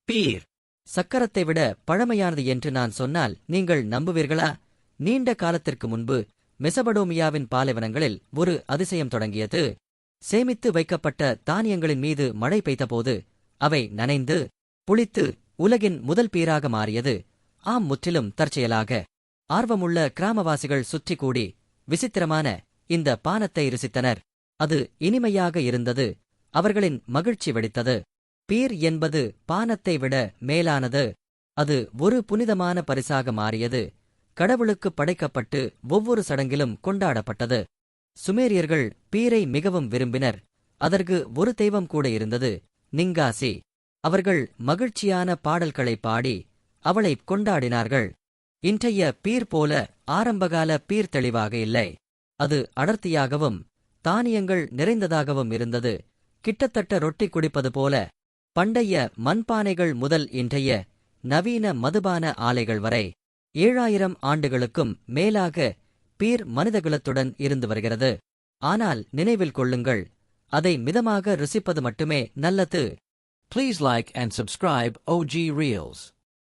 Beer சக்கரத்தை விட பழமையானது என்று நான் சொன்னால் நீங்கள் நம்புவீர்களா? நீண்ட காலத்திற்கு முன்பு மெசபடோமியாவின் பாலைவனங்களில் ஒரு அதிசயம் தொடங்கியது. சேமித்து வைக்கப்பட்ட தானியங்களின் மீது மழை பெய்தபோது அவை நனைந்து புளித்து உலகின் முதல் பீராக மாறியது. ஆம், முற்றிலும் தற்செயலாக. ஆர்வமுள்ள கிராமவாசிகள் சுற்றி கூடி விசித்திரமான இந்த பானத்தை ருசித்தனர். அது இனிமையாக இருந்தது. அவர்களின் மகிழ்ச்சி வெடித்தது. பீர் என்பது பானத்தை விட மேலானது. அது ஒரு புனிதமான பரிசாக மாறியது. கடவுளுக்கு படைக்கப்பட்டு ஒவ்வொரு சடங்கிலும் கொண்டாடப்பட்டது. சுமேரியர்கள் பீரை மிகவும் விரும்பினர். அதற்கு ஒரு தெய்வம் கூட இருந்தது, நிங்காசி. அவர்கள் மகிழ்ச்சியான பாடல்களை பாடி அவளைக் கொண்டாடினார்கள். இன்றைய பீர் போல ஆரம்பகால பீர் தெளிவாக இல்லை. அது அடர்த்தியாகவும் தானியங்கள் நிறைந்ததாகவும் இருந்தது, கிட்டத்தட்ட ரொட்டி குடிப்பது போல. பண்டைய மண்பானைகள் முதல் இன்றைய நவீன மதுபான ஆலைகள் வரை 7000 ஆண்டுகளுக்கும் மேலாக பீர் மனிதகுலத்துடன் இருந்து வருகிறது. ஆனால் நினைவில் கொள்ளுங்கள், அதை மிதமாக ருசிப்பது மட்டுமே நல்லது. Please like and subscribe OG Reels.